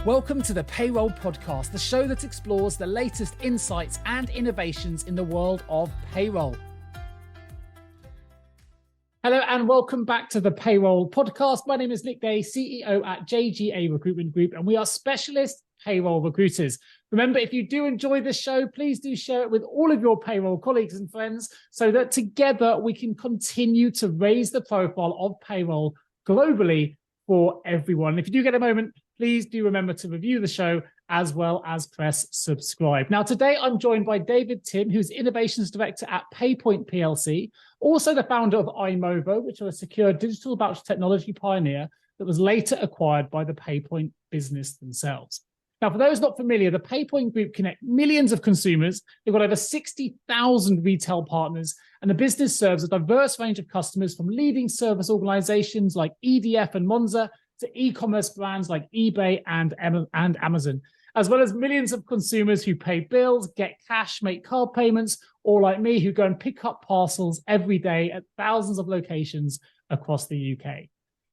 Welcome to the Payroll Podcast, the show that explores the latest insights and innovations in the world of payroll. Hello and welcome back to the Payroll Podcast. My name is Nick Day, CEO at JGA Recruitment Group, and we are specialist payroll recruiters. Remember, if you do enjoy this show, please do share it with all of your payroll colleagues and friends so that together we can continue to raise the profile of payroll globally for everyone. If you do get a moment, please do remember to review the show as well as press subscribe. Now, today I'm joined by David Tymm, who's Innovations Director at PayPoint PLC, also the founder of iMovo, which are a secure digital voucher technology pioneer that was later acquired by the PayPoint business themselves. Now, for those not familiar, the PayPoint Group connect millions of consumers. They've got over 60,000 retail partners, and the business serves a diverse range of customers from leading service organizations like EDF and Monza to e-commerce brands like eBay and Amazon, as well as millions of consumers who pay bills, get cash, make card payments, or like me, who go and pick up parcels every day at thousands of locations across the UK.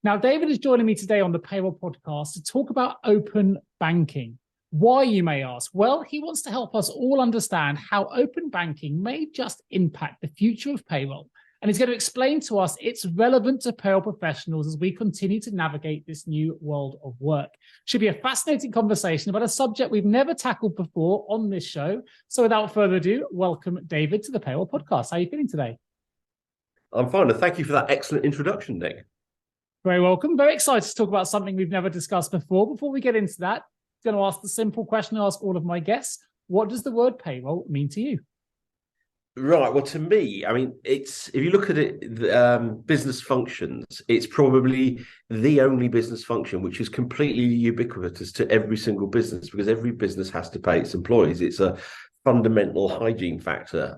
Now, David is joining me today on the Payroll Podcast to talk about open banking. Why, you may ask? Well, he wants to help us all understand how open banking may just impact the future of payroll. And he's going to explain to us it's relevant to payroll professionals as we continue to navigate this new world of work. Should be a fascinating conversation about a subject we've never tackled before on this show. So without further ado, welcome David to the Payroll Podcast. How are you feeling today? I'm fine. And thank you for that excellent introduction, Nick. Very welcome. Very excited to talk about something we've never discussed before. Before we get into that, I'm going to ask the simple question I ask all of my guests. What does the word payroll mean to you? Right. Well, to me, I mean, if you look at it, business functions, it's probably the only business function which is completely ubiquitous to every single business, because every business has to pay its employees. It's a fundamental hygiene factor.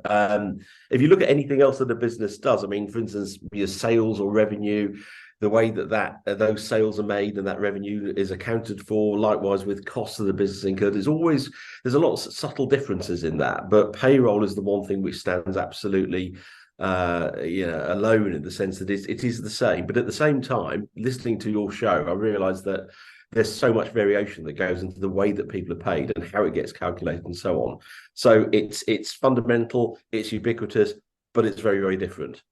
If you look at anything else that a business does, I mean, for instance, your sales or revenue, the way that those sales are made and that revenue is accounted for, likewise with costs of the business incurred, there's a lot of subtle differences in that. But payroll is the one thing which stands absolutely alone in the sense that it is the same. But at the same time, listening to your show, I realised that there's so much variation that goes into the way that people are paid and how it gets calculated and so on. So it's fundamental, it's ubiquitous, but it's very, very different.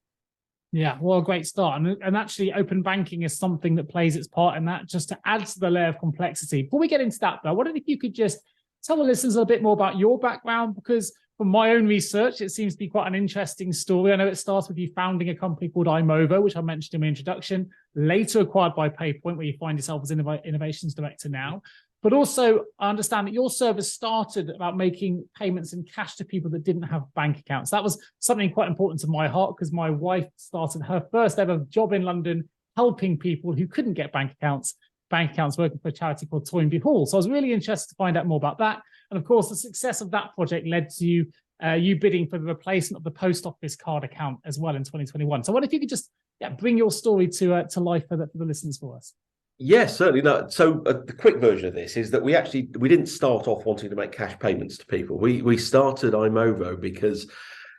Yeah, well, a great start. And actually, open banking is something that plays its part in that, just to add to the layer of complexity. Before we get into that, though, I wondered if you could just tell the listeners a bit more about your background, because from my own research, it seems to be quite an interesting story. I know it starts with you founding a company called iMovo, which I mentioned in my introduction, later acquired by PayPoint, where you find yourself as Innovations Director now. But also, I understand that your service started about making payments in cash to people that didn't have bank accounts. That was something quite important to my heart, because my wife started her first ever job in London helping people who couldn't get bank accounts working for a charity called Toynbee Hall. So I was really interested to find out more about that. And of course, the success of that project led to you bidding for the replacement of the post office card account as well in 2021. So I wonder if you could just bring your story to life for the listeners for us. Yes, certainly. No. So the quick version of this is that we didn't start off wanting to make cash payments to people. We started iMovo because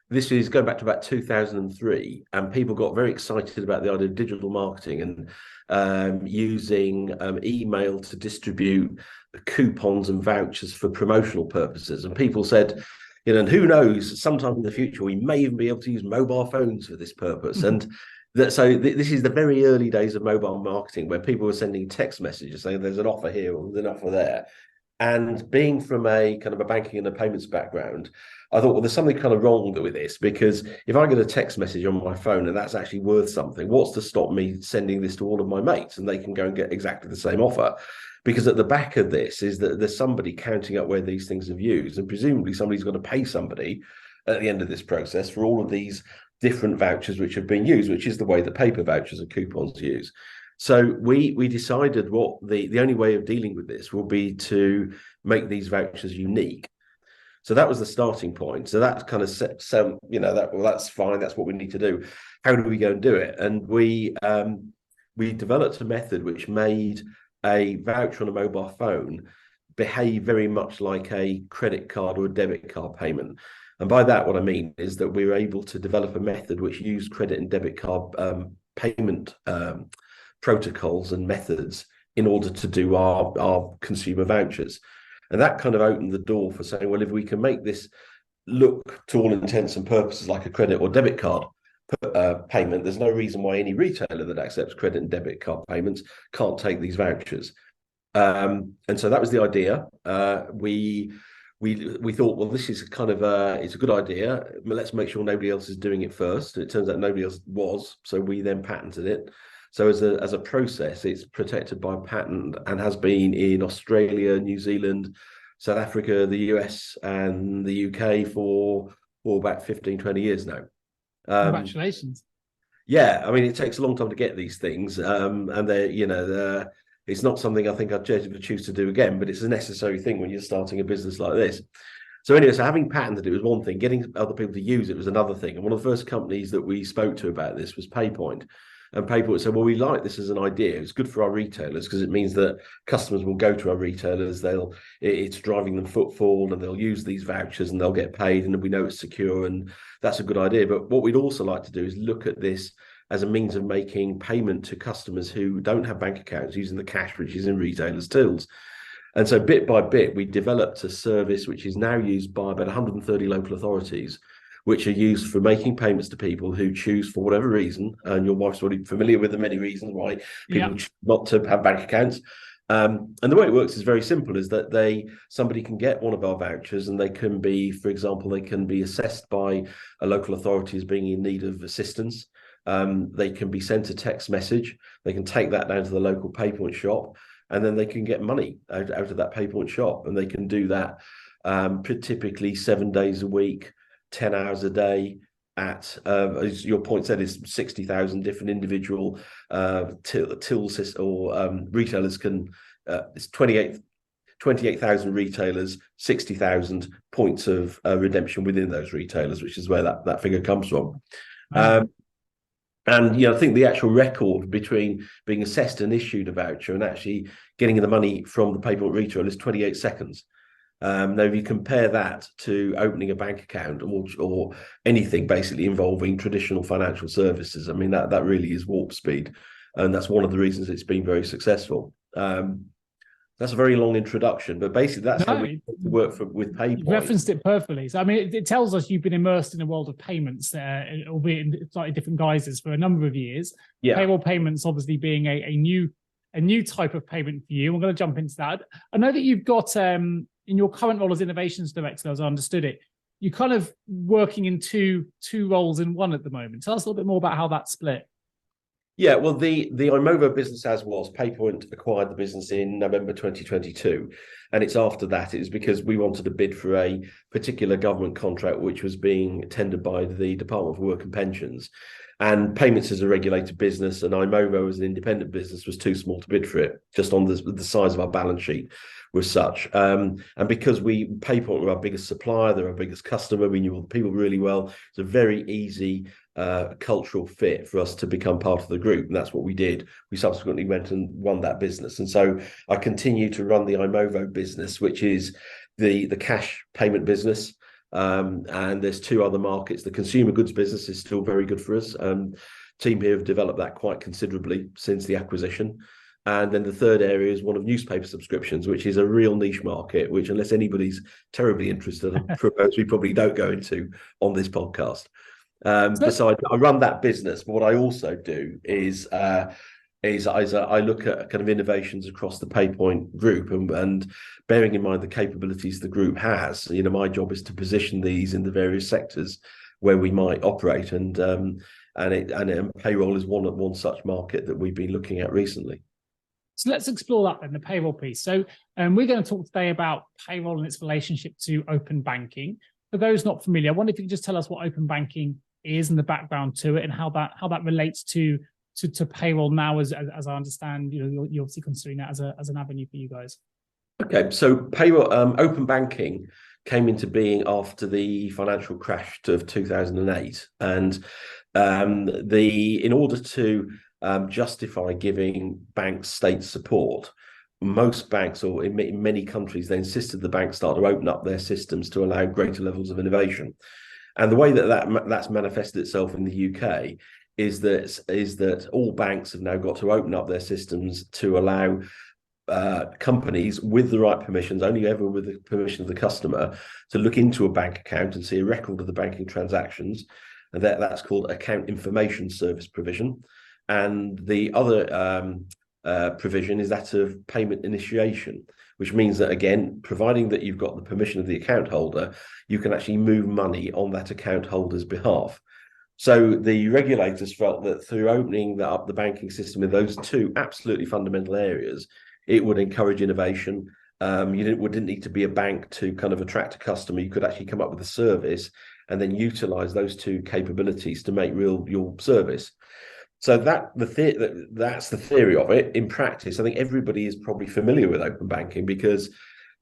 this is going back to about 2003, and people got very excited about the idea of digital marketing and using email to distribute coupons and vouchers for promotional purposes. And people said, and who knows, sometime in the future we may even be able to use mobile phones for this purpose. And this is the very early days of mobile marketing, where people were sending text messages saying there's an offer here or there's an offer there. And being from a kind of a banking and a payments background, I thought, well, there's something kind of wrong with this, because if I get a text message on my phone and that's actually worth something, what's to stop me sending this to all of my mates and they can go and get exactly the same offer? Because at the back of this is that there's somebody counting up where these things have used, and presumably somebody's got to pay somebody at the end of this process for all of these different vouchers which have been used, which is the way that paper vouchers and coupons use. So we decided what the only way of dealing with this will be to make these vouchers unique. So that was the starting point. So that kind of set some, that's fine. That's what we need to do. How do we go and do it? And we developed a method which made a voucher on a mobile phone behave very much like a credit card or a debit card payment. And by that, what I mean is that we were able to develop a method which used credit and debit card payment protocols and methods in order to do our consumer vouchers. And that kind of opened the door for saying, well, if we can make this look to all intents and purposes like a credit or debit card payment, there's no reason why any retailer that accepts credit and debit card payments can't take these vouchers. And so that was the idea. We thought, well, this is kind of it's a good idea. Let's make sure nobody else is doing it first. And it turns out nobody else was, so we then patented it. So as a process, it's protected by patent and has been in Australia, New Zealand, South Africa, the US, and the UK for about 15, 20 years now. Congratulations. Yeah, I mean, it takes a long time to get these things, and it's not something I think I'd choose to do again, but it's a necessary thing when you're starting a business like this. So anyway, so having patented it was one thing, getting other people to use it was another thing. And one of the first companies that we spoke to about this was PayPoint. And PayPoint said, well, we like this as an idea. It's good for our retailers because it means that customers will go to our retailers. It's driving them footfall, and they'll use these vouchers and they'll get paid, and we know it's secure, and that's a good idea. But what we'd also like to do is look at this as a means of making payment to customers who don't have bank accounts using the cash which is in retailers' tills. And so bit by bit, we developed a service which is now used by about 130 local authorities, which are used for making payments to people who choose, for whatever reason, and your wife's already familiar with the many reasons why people choose not to have bank accounts. And the way it works is very simple, is that somebody can get one of our vouchers, and they can be, for example, they can be assessed by a local authority as being in need of assistance. They can be sent a text message. They can take that down to the local PayPoint shop, and then they can get money out of that PayPoint shop. And they can do that typically 7 days a week, 10 hours a day at, as your point said, is 60,000 different individual tills or retailers can, it's 28,000 retailers, 60,000 points of redemption within those retailers, which is where that figure comes from. Right. And I think the actual record between being assessed and issued a voucher and actually getting the money from the PayPoint retailer is 28 seconds. Now, if you compare that to opening a bank account or anything basically involving traditional financial services, I mean, that really is warp speed. And that's one of the reasons it's been very successful. That's a very long introduction, but basically that's how we work with PayPoint. You referenced it perfectly. So, I mean, it tells us you've been immersed in the world of payments, albeit in slightly different guises, for a number of years. Yeah. Payroll payments obviously being a new type of payment for you. We're going to jump into that. I know that you've got... in your current role as innovations director, as I understood it, you're kind of working in two roles in one at the moment. Tell us a little bit more about how that's split. Yeah, well, the Imovo business as was, PayPoint acquired the business in November 2022. And it's after that, it was because we wanted to bid for a particular government contract, which was being tendered by the Department for Work and Pensions. And payments as a regulated business, and Imovo as an independent business was too small to bid for it, just on the size of our balance sheet was such. And because PayPoint were our biggest supplier, they're our biggest customer, we knew all the people really well. It's a very easy cultural fit for us to become part of the group, and that's what we did. We subsequently went and won that business, and so I continue to run the Imovo business, which is the cash payment business. And there's two other markets. The consumer goods business is still very good for us. Team here have developed that quite considerably since the acquisition. And then the third area is one of newspaper subscriptions, which is a real niche market, which unless anybody's terribly interested, I propose we probably don't go into on this podcast. So I run that business, but what I also do is I look at kind of innovations across the PayPoint group, and bearing in mind the capabilities the group has, my job is to position these in the various sectors where we might operate, and payroll is one such market that we've been looking at recently. So let's explore that then, the payroll piece. So we're going to talk today about payroll and its relationship to open banking. For those not familiar, I wonder if you could just tell us what open banking is and the background to it, and how that relates to payroll now, as I understand, you're obviously considering that as an avenue for you guys. Okay, so payroll, open banking came into being after the financial crash of 2008, and in order to justify giving banks state support, most banks, or in many countries, they insisted the banks start to open up their systems to allow greater levels of innovation. And the way that's manifested itself in the UK is that all banks have now got to open up their systems to allow companies with the right permissions, only ever with the permission of the customer, to look into a bank account and see a record of the banking transactions. And that's called account information service provision. And the other provision is that of payment initiation, which means that, again, providing that you've got the permission of the account holder, you can actually move money on that account holder's behalf. So the regulators felt that through opening up the banking system in those two absolutely fundamental areas, it would encourage innovation. You didn't need to be a bank to kind of attract a customer. You could actually come up with a service and then utilize those two capabilities to make real your service. So that's the theory of it. In practice, I think everybody is probably familiar with open banking, because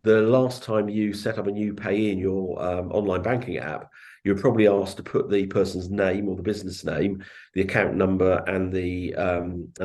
the last time you set up a new pay in your online banking app, you're probably asked to put the person's name or the business name, the account number, and the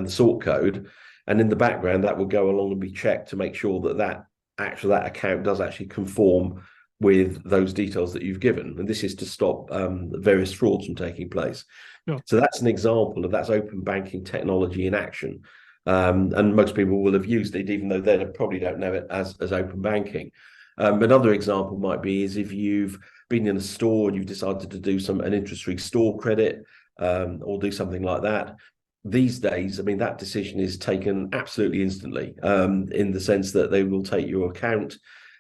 sort code. And in the background, that will go along and be checked to make sure that account does actually conform with those details that you've given. And this is to stop various frauds from taking place. Sure. So that's an example of that's open banking technology in action. And most people will have used it, even though they probably don't know it as open banking. Another example might be is if you've been in a store and you've decided to do an interest-free store credit or do something like that. These days, I mean, that decision is taken absolutely instantly, in the sense that they will take your account,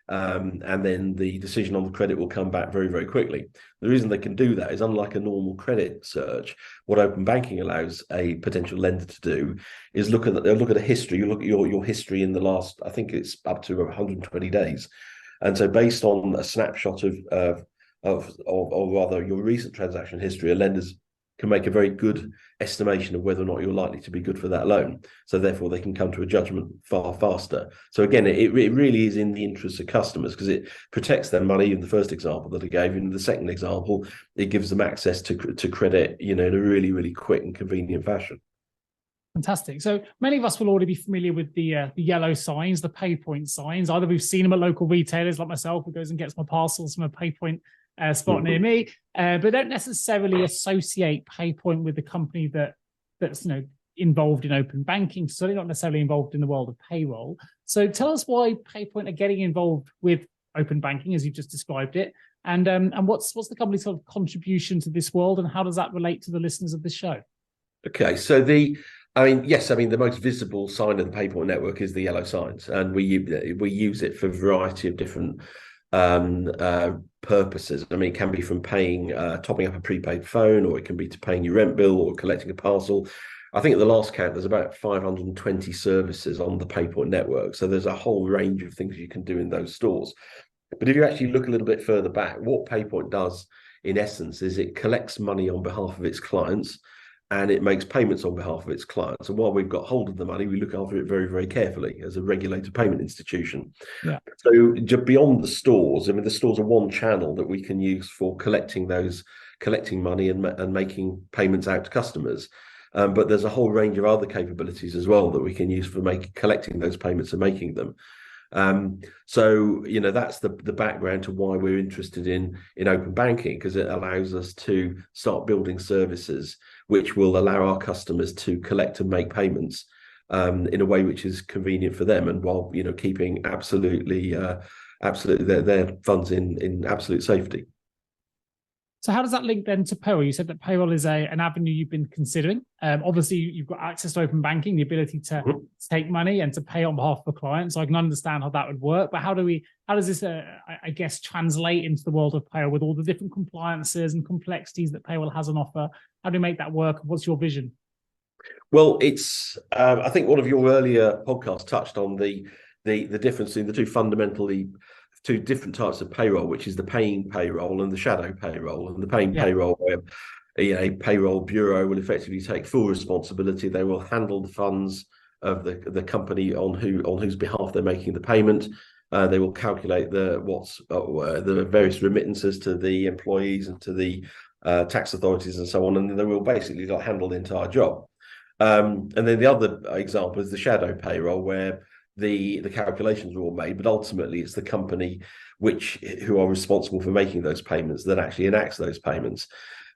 and then the decision on the credit will come back very, very quickly. The reason they can do that is, unlike a normal credit search, what open banking allows a potential lender to do is look at a history. You look at your history in the last, I think it's up to 120 days, and so based on a snapshot of rather your recent transaction history, lenders can make a very good estimation of whether or not you're likely to be good for that loan. So therefore, they can come to a judgment far faster. So again, it really is in the interest of customers, because it protects their money in the first example that I gave. In the second example, it gives them access to credit, in a really, really quick and convenient fashion. Fantastic. So many of us will already be familiar with the yellow signs, the PayPoint signs. Either we've seen them at local retailers like myself, who goes and gets my parcels from a PayPoint spot near me, but don't necessarily associate PayPoint with the company that's involved in open banking, so they're not necessarily involved in the world of payroll. So tell us why PayPoint are getting involved with open banking, as you just described it, and what's the company's sort of contribution to this world, and how does that relate to the listeners of the show? Okay, so the most visible sign of the PayPoint network is the yellow signs, and we use it for a variety of different purposes. I mean, it can be from paying, topping up a prepaid phone, or it can be to paying your rent bill or collecting a parcel. I think at the last count, there's about 520 services on the PayPoint network. So there's a whole range of things you can do in those stores. But if you actually look a little bit further back, what PayPoint does in essence is it collects money on behalf of its clients, and it makes payments on behalf of its clients. And while we've got hold of the money, we look after it very, very carefully as a regulated payment institution. Yeah. So just beyond the stores, I mean, the stores are one channel that we can use for collecting money and making payments out to customers. But there's a whole range of other capabilities as well that we can use for collecting those payments and making them. So that's the background to why we're interested in open banking, because it allows us to start building services which will allow our customers to collect and make payments in a way which is convenient for them, and while keeping absolutely their funds in absolute safety. So how does that link then to payroll? You said that payroll is an avenue you've been considering. Obviously, you've got access to open banking, the ability to take money and to pay on behalf of a client. So I can understand how that would work. But how does this, I guess, translate into the world of payroll with all the different compliances and complexities that payroll has on offer? How do you make that work? What's your vision? Well, it's I think one of your earlier podcasts touched on the difference in the two different types of payroll, which is the paying payroll and the shadow payroll. And the paying payroll, where a payroll bureau will effectively take full responsibility. They will handle the funds of the company on whose behalf they're making the payment. They will calculate the various remittances to the employees and to the tax authorities and so on, and they will basically handle the entire job. And then the other example is the shadow payroll, where the calculations are all made, but ultimately it's the company who are responsible for making those payments that actually enacts those payments.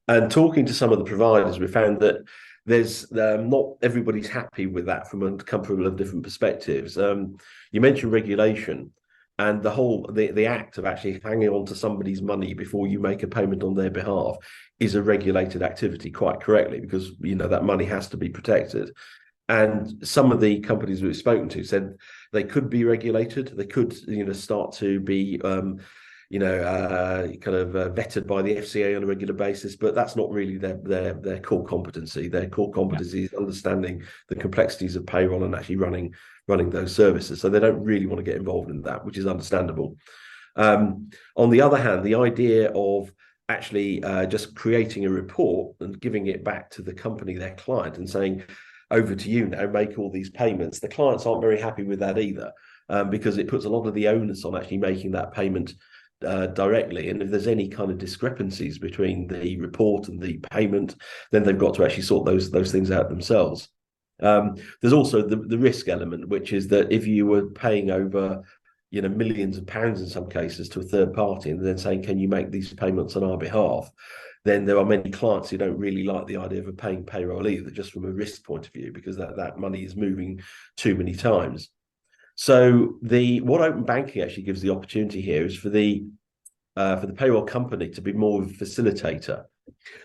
And talking to some of the providers, we found that there's not everybody's happy with that from a couple of different perspectives. You mentioned regulation, and the act of actually hanging on to somebody's money before you make a payment on their behalf is a regulated activity, quite correctly, because that money has to be protected. And some of the companies we've spoken to said they could be regulated. They could, start to be, vetted by the FCA on a regular basis. But that's not really their core competency. Their core competency is understanding the complexities of payroll and actually running those services. So they don't really want to get involved in that, which is understandable. On the other hand, the idea of actually just creating a report and giving it back to the company, their client, and saying, over to you now, make all these payments. The clients aren't very happy with that either, because it puts a lot of the onus on actually making that payment directly. And if there's any kind of discrepancies between the report and the payment, then they've got to actually sort those things out themselves. There's also the risk element, which is that if you were paying over millions of pounds in some cases to a third party and then saying, can you make these payments on our behalf, then there are many clients who don't really like the idea of paying payroll either, just from a risk point of view, because that money is moving too many times. So what open banking actually gives the opportunity here is for the payroll company to be more of a facilitator.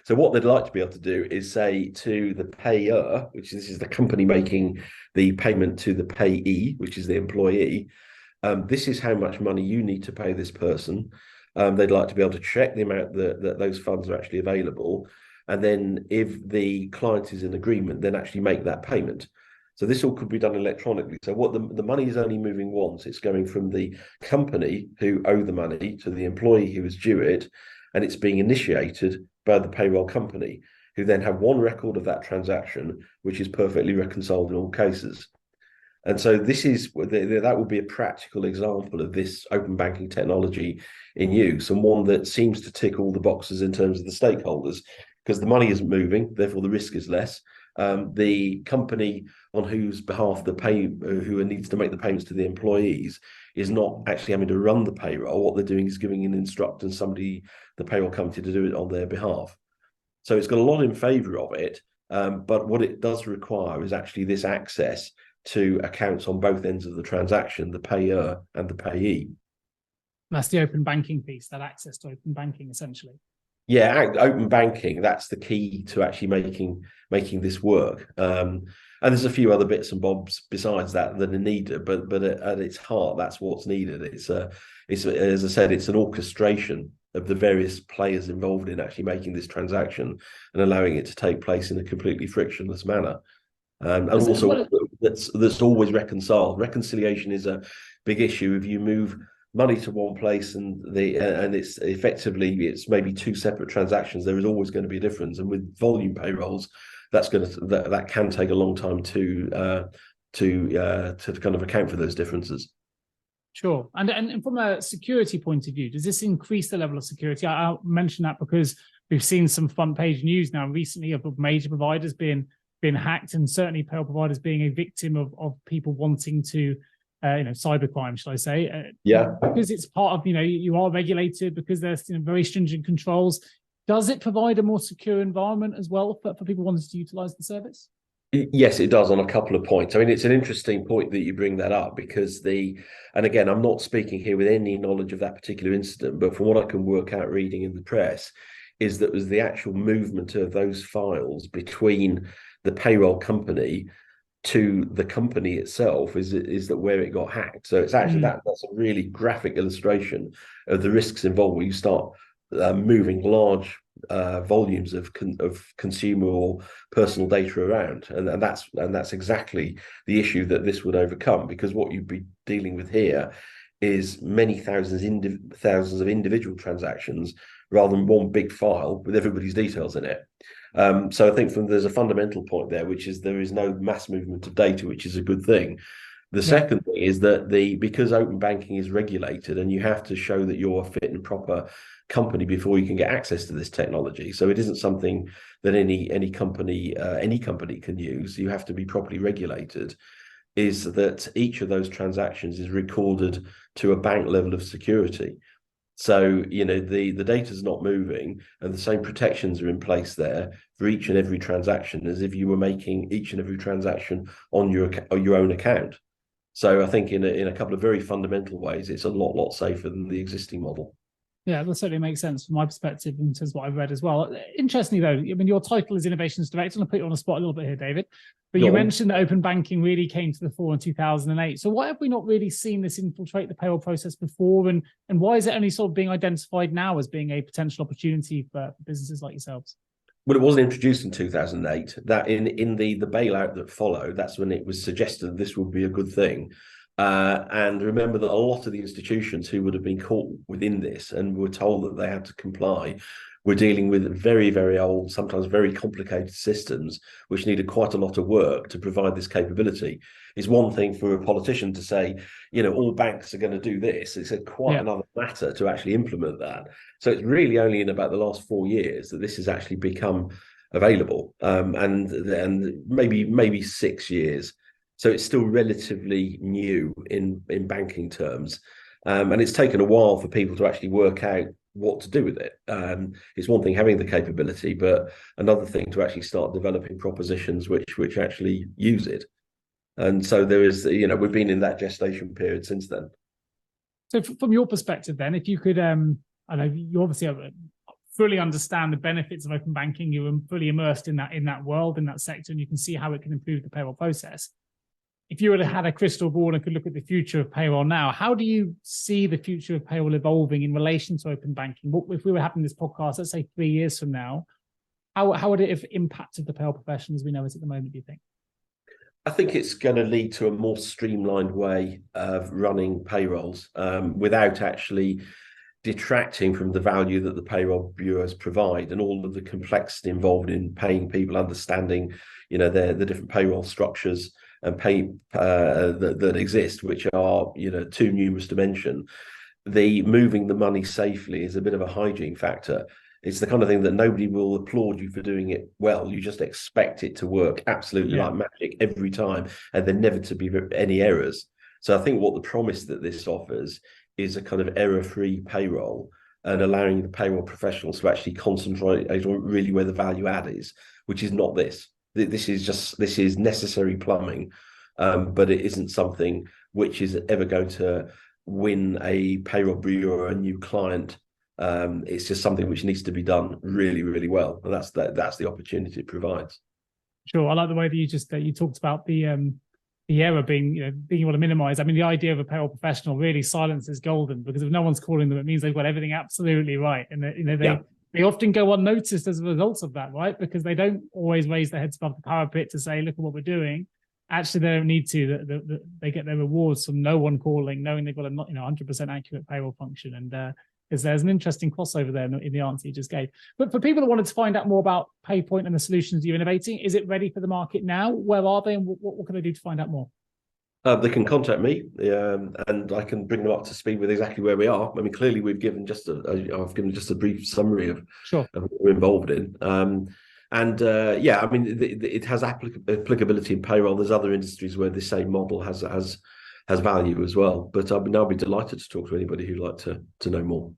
So what they'd like to be able to do is say to the payer, this is the company making the payment to the payee, which is the employee, this is how much money you need to pay this person. They'd like to be able to check the amount that those funds are actually available. And then if the client is in agreement, then actually make that payment. So this all could be done electronically. So what the money is only moving once. It's going from the company who owe the money to the employee who is due it. And it's being initiated by the payroll company, who then have one record of that transaction, which is perfectly reconciled in all cases. And so that would be a practical example of this open banking technology in use, and one that seems to tick all the boxes in terms of the stakeholders, because the money isn't moving, therefore the risk is less. The company on whose behalf who needs to make the payments to the employees is not actually having to run the payroll. What they're doing is giving an instructor the payroll company, to do it on their behalf. So it's got a lot in favour of it, but what it does require is actually this access to accounts on both ends of the transaction, the payer and the payee. That's the open banking piece, that access to open banking, essentially. Yeah, open banking, that's the key to actually making this work. And there's a few other bits and bobs besides that are needed, but at its heart, that's what's needed. It's as I said, it's an orchestration of the various players involved in actually making this transaction and allowing it to take place in a completely frictionless manner. And also that's always reconciled. Reconciliation is a big issue. If you move money to one place and it's maybe two separate transactions, there is always going to be a difference. And with volume payrolls, that can take a long time to kind of account for those differences. Sure. And from a security point of view, does this increase the level of security? I'll mention that because we've seen some front page news now recently of major providers being hacked, and certainly payroll providers being a victim of people wanting to, cybercrime, shall I say? Because it's part of, you are regulated, because there's very stringent controls. Does it provide a more secure environment as well for people wanting to utilize the service? Yes, it does on a couple of points. I mean, it's an interesting point that you bring that up, because and again, I'm not speaking here with any knowledge of that particular incident, but from what I can work out reading in the press, is that was the actual movement of those files between the payroll company to the company itself is that where it got hacked. So it's actually that's a really graphic illustration of the risks involved when you start moving large volumes of consumer or personal data around, and that's exactly the issue that this would overcome, because what you'd be dealing with here is many thousands of individual transactions rather than one big file with everybody's details in it. So I think there's a fundamental point there, which is there is no mass movement of data, which is a good thing. The second thing is that because open banking is regulated, and you have to show that you're a fit and proper company before you can get access to this technology. So it isn't something that any company can use. You have to be properly regulated. Is that each of those transactions is recorded to a bank level of security. So, the data's not moving, and the same protections are in place there for each and every transaction as if you were making each and every transaction on your own account. So I think in a couple of very fundamental ways, it's a lot safer than the existing model. Yeah, that certainly makes sense from my perspective in terms of what I've read as well. Interestingly, though, I mean, your title is Innovations Director. I'm going to put you on the spot a little bit here, David. But you mentioned that open banking really came to the fore in 2008. So why have we not really seen this infiltrate the payroll process before? And why is it only sort of being identified now as being a potential opportunity for businesses like yourselves? Well, it wasn't introduced in 2008. That in the bailout that followed, that's when it was suggested this would be a good thing. And remember that a lot of the institutions who would have been caught within this and were told that they had to comply were dealing with very, very old, sometimes very complicated systems, which needed quite a lot of work to provide this capability. It's one thing for a politician to say, all banks are going to do this. It's quite another matter to actually implement that. So it's really only in about the last 4 years that this has actually become available, and maybe 6 years. So it's still relatively new in banking terms. And it's taken a while for people to actually work out what to do with it. It's one thing having the capability, but another thing to actually start developing propositions which actually use it. And so there is, we've been in that gestation period since then. So from your perspective then, if you could, I know you obviously fully understand the benefits of open banking, you're fully immersed in that world, in that sector, and you can see how it can improve the payroll process. If you would have had a crystal ball and could look at the future of payroll now, how do you see the future of payroll evolving in relation to open banking? What if we were having this podcast, let's say 3 years from now, how would it have impacted the payroll profession as we know it at the moment, do you think? I think it's going to lead to a more streamlined way of running payrolls without actually detracting from the value that the payroll bureaus provide and all of the complexity involved in paying people, understanding, the different payroll structures and pay that exist, which are, too numerous to mention. The moving the money safely is a bit of a hygiene factor. It's the kind of thing that nobody will applaud you for doing it well. You just expect it to work absolutely like magic every time, and there never to be any errors. So I think what the promise that this offers is a kind of error-free payroll and allowing the payroll professionals to actually concentrate on really where the value add is, which is not this. This is necessary plumbing, but it isn't something which is ever going to win a payroll bureau or a new client. It's just something which needs to be done really, really well, and that's the opportunity it provides. Sure, I like the way that you talked about the error being being able to minimize. I mean, the idea of a payroll professional really silences golden, because if no one's calling them, it means they've got everything absolutely right, and they often go unnoticed as a result of that, right? Because they don't always raise their heads above the parapet to say, look at what we're doing. Actually, they don't need to. They get their rewards from no one calling, knowing they've got a 100% accurate payroll function. And there's an interesting crossover there in the answer you just gave. But for people that wanted to find out more about PayPoint and the solutions you're innovating, is it ready for the market now? Where are they, and what can they do to find out more? They can contact me, and I can bring them up to speed with exactly where we are. I mean, clearly I've given just a brief summary of what we're involved in. I mean, it has applicability in payroll. There's other industries where the same model has value as well. But I'll be delighted to talk to anybody who'd like to know more.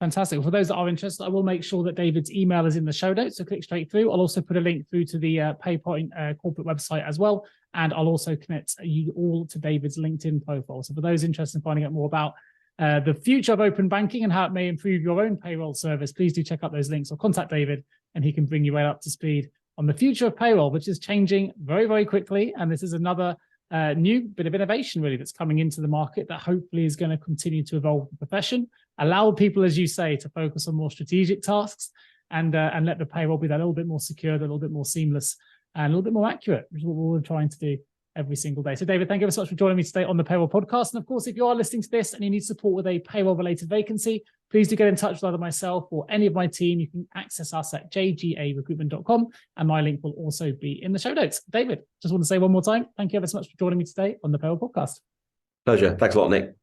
Fantastic. For those that are interested, I will make sure that David's email is in the show notes, so click straight through. I'll also put a link through to the PayPoint corporate website as well, and I'll also connect you all to David's LinkedIn profile. So for those interested in finding out more about the future of open banking and how it may improve your own payroll service, please do check out those links or contact David, and he can bring you right up to speed on the future of payroll, which is changing very, very quickly. And this is another new bit of innovation really that's coming into the market that hopefully is going to continue to evolve the profession, allow people, as you say, to focus on more strategic tasks, and let the payroll be that little bit more secure, a little bit more seamless, and a little bit more accurate, which is what we're trying to do every single day. So David, thank you very much for joining me today on the Payroll Podcast. And of course, if you are listening to this and you need support with a payroll related vacancy, please do get in touch with either myself or any of my team. You can access us at jgarecruitment.com, and my link will also be in the show notes. David, just want to say one more time, thank you ever so much for joining me today on the Payroll Podcast. Pleasure. Thanks a lot, Nick.